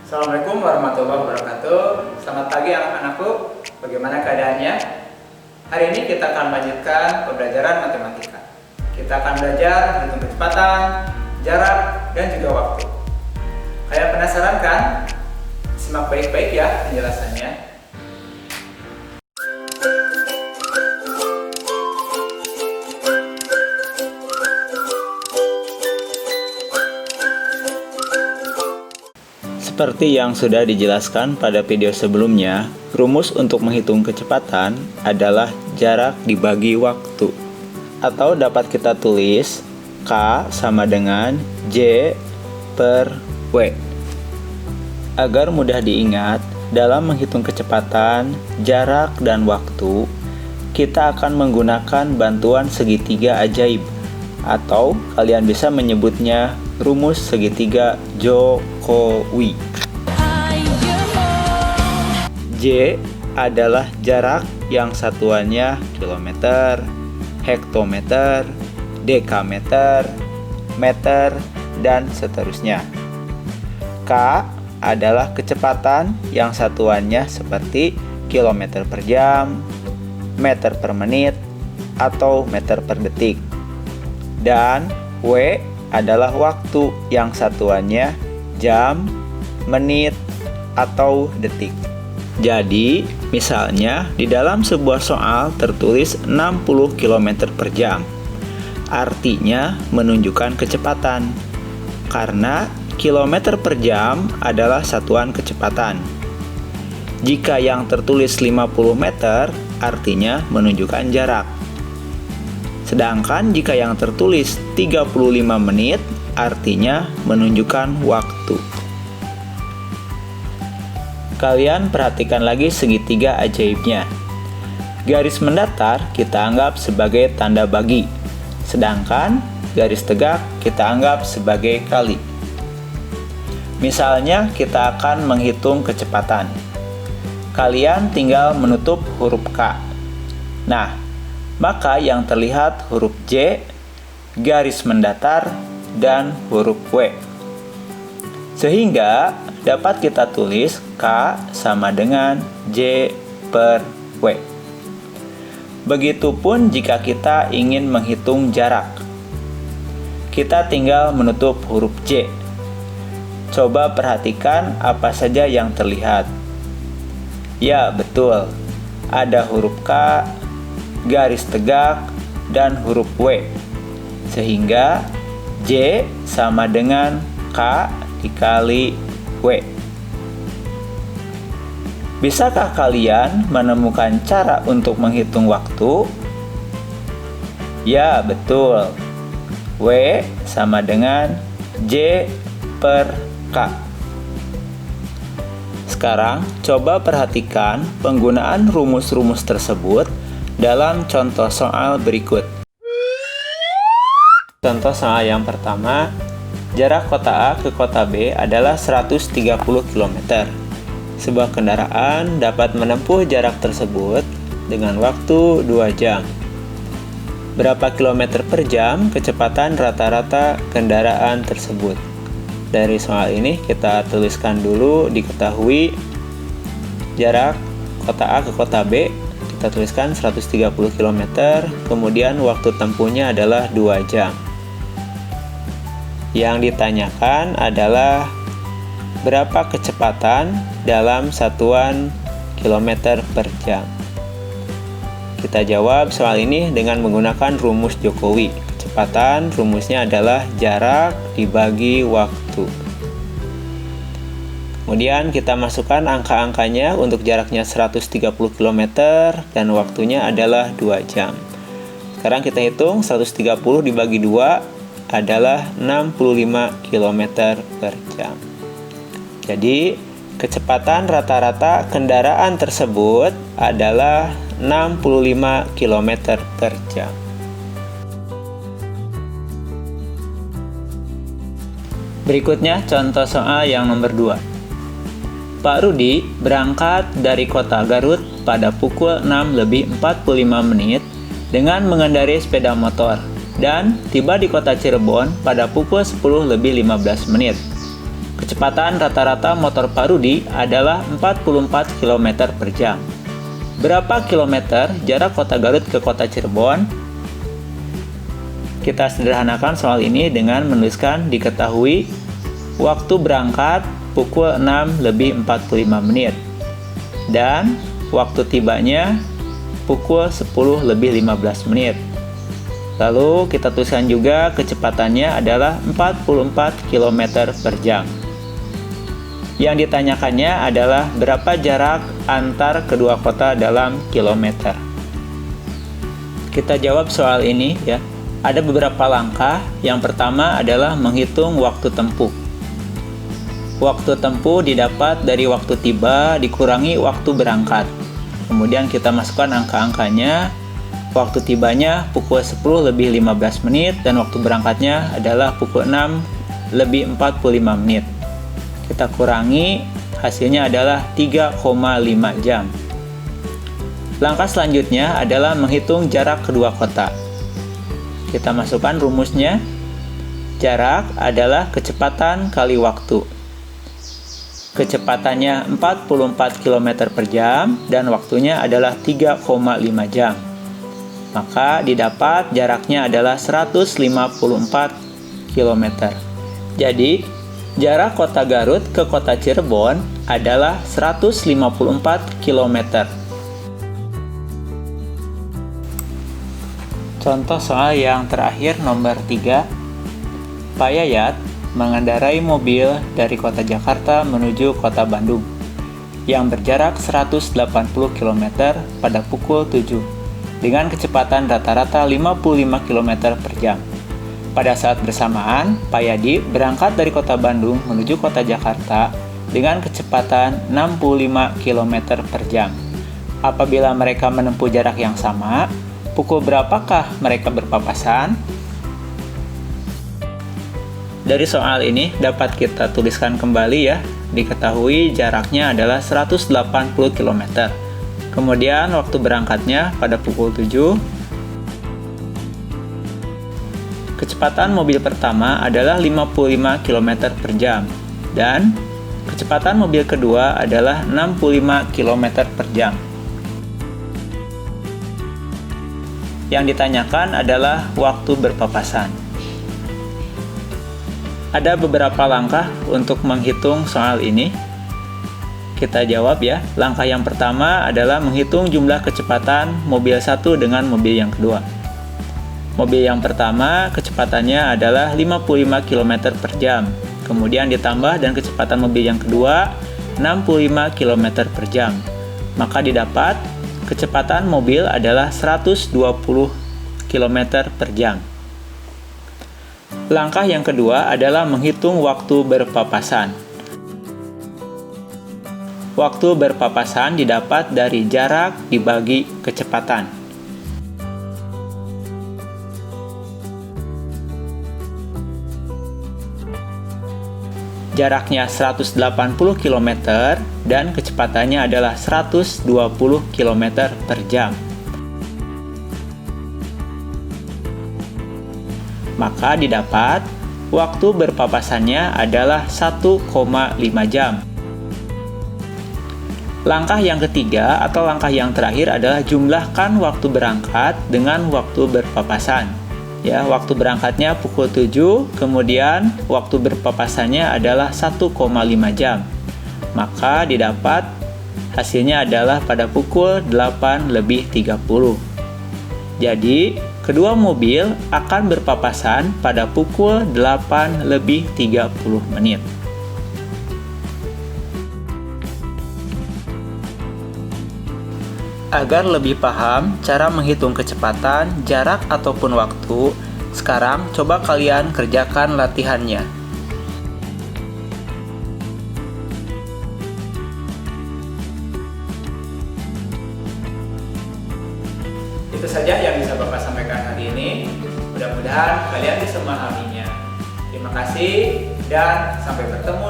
Assalamualaikum warahmatullahi wabarakatuh. Selamat pagi anak-anakku. Bagaimana keadaannya? Hari ini kita akan melanjutkan pembelajaran matematika. Kita akan belajar menghitung kecepatan, jarak, dan juga waktu. Kalian penasaran kan? Simak baik-baik ya penjelasannya. Seperti yang sudah dijelaskan pada video sebelumnya, rumus untuk menghitung kecepatan adalah jarak dibagi waktu. Atau dapat kita tulis K sama dengan J per W. Agar mudah diingat, dalam menghitung kecepatan, jarak, dan waktu, kita akan menggunakan bantuan segitiga ajaib. Atau kalian bisa menyebutnya rumus segitiga Jokowi. J adalah jarak yang satuannya kilometer, hektometer, dekameter, meter, dan seterusnya. K adalah kecepatan yang satuannya seperti kilometer per jam, meter per menit, atau meter per detik. Dan W adalah waktu yang satuannya jam, menit, atau detik. Jadi, misalnya di dalam sebuah soal tertulis 60 km per jam. Artinya menunjukkan kecepatan. Karena kilometer per jam adalah satuan kecepatan. Jika yang tertulis 50 meter, artinya menunjukkan jarak. Sedangkan jika yang tertulis 35 menit, artinya menunjukkan waktu. Kalian perhatikan lagi segitiga ajaibnya. Garis mendatar kita anggap sebagai tanda bagi, sedangkan garis tegak kita anggap sebagai kali. Misalnya kita akan menghitung kecepatan. Kalian tinggal menutup huruf K. Nah, maka yang terlihat huruf J, garis mendatar, dan huruf W. Sehingga dapat kita tulis K sama dengan J per W. Begitupun jika kita ingin menghitung jarak. Kita tinggal menutup huruf J. Coba perhatikan apa saja yang terlihat. Ya, betul. Ada huruf K, garis tegak, dan huruf W. Sehingga J sama dengan K dikali W. Bisakah kalian menemukan cara untuk menghitung waktu? Ya, betul. W sama dengan J per K. Sekarang, coba perhatikan penggunaan rumus-rumus tersebut dalam contoh soal berikut. Contoh soal yang pertama, jarak kota A ke kota B adalah 130 km. Sebuah kendaraan dapat menempuh jarak tersebut dengan waktu 2 jam. Berapa kilometer per jam kecepatan rata-rata kendaraan tersebut? Dari soal ini kita tuliskan dulu, diketahui jarak kota A ke kota B, kita tuliskan 130 km, kemudian waktu tempuhnya adalah 2 jam. Yang ditanyakan adalah berapa kecepatan dalam satuan kilometer per jam. Kita jawab soal ini dengan menggunakan rumus Jokowi. Kecepatan rumusnya adalah jarak dibagi waktu. Kemudian kita masukkan angka-angkanya. Untuk jaraknya 130 km dan waktunya adalah 2 jam. Sekarang kita hitung 130 dibagi 2 adalah 65 km per jam. Jadi, kecepatan rata-rata kendaraan tersebut adalah 65 km per jam. Berikutnya contoh soal yang nomor 2. Pak Rudi berangkat dari kota Garut pada pukul 6:45 dengan mengendarai sepeda motor dan tiba di kota Cirebon pada pukul 10:15. Kecepatan rata-rata motor Pak Rudi adalah 44 km per jam. Berapa kilometer jarak kota Garut ke kota Cirebon? Kita sederhanakan soal ini dengan menuliskan diketahui waktu berangkat pukul 6:45 dan waktu tibanya pukul 10:15. Lalu kita tuliskan juga kecepatannya adalah 44 km per jam. Yang ditanyakannya adalah berapa jarak antar kedua kota dalam kilometer. Kita jawab soal ini ya. Ada beberapa langkah. Yang pertama adalah menghitung waktu tempuh. Waktu tempuh didapat dari waktu tiba dikurangi waktu berangkat. Kemudian kita masukkan angka-angkanya. Waktu tibanya pukul 10:15 dan waktu berangkatnya adalah pukul 6:45. Kita kurangi, hasilnya adalah 3,5 jam. Langkah selanjutnya adalah menghitung jarak kedua kota. Kita masukkan rumusnya. Jarak adalah kecepatan kali waktu. Kecepatannya 44 km per jam dan waktunya adalah 3,5 jam. Maka didapat jaraknya adalah 154 km. Jadi, jarak kota Garut ke kota Cirebon adalah 154 km. Contoh soal yang terakhir nomor 3. Pak Yayat mengendarai mobil dari kota Jakarta menuju kota Bandung yang berjarak 180 km pada pukul 7 dengan kecepatan rata-rata 55 km per jam. Pada saat bersamaan, Pak Yadi berangkat dari kota Bandung menuju kota Jakarta dengan kecepatan 65 km per jam. Apabila mereka menempuh jarak yang sama, pukul berapakah mereka berpapasan? Dari soal ini dapat kita tuliskan kembali ya. Diketahui jaraknya adalah 180 km. Kemudian waktu berangkatnya pada pukul 7. Kecepatan mobil pertama adalah 55 km per jam. Dan kecepatan mobil kedua adalah 65 km per jam. Yang ditanyakan adalah waktu berpapasan. Ada beberapa langkah untuk menghitung soal ini. Kita jawab ya. Langkah yang pertama adalah menghitung jumlah kecepatan mobil satu dengan mobil yang kedua. Mobil yang pertama kecepatannya adalah 55 km per jam. Kemudian ditambah dan kecepatan mobil yang kedua 65 km per jam. Maka didapat kecepatan mobil adalah 120 km per jam. Langkah yang kedua adalah menghitung waktu berpapasan. Waktu berpapasan didapat dari jarak dibagi kecepatan. Jaraknya 180 km dan kecepatannya adalah 120 km per jam. Maka didapat waktu berpapasannya adalah 1,5 jam. Langkah yang ketiga atau langkah yang terakhir adalah jumlahkan waktu berangkat dengan waktu berpapasan. Ya, waktu berangkatnya pukul 7, kemudian waktu berpapasannya adalah 1,5 jam. Maka didapat hasilnya adalah pada pukul 8:30. Jadi, kedua mobil akan berpapasan pada pukul 8:30. Agar lebih paham cara menghitung kecepatan, jarak, ataupun waktu, sekarang coba kalian kerjakan latihannya. Itu saja yang bisa Bapak sampaikan hari ini. Mudah-mudahan kalian bisa memahaminya. Terima kasih dan sampai bertemu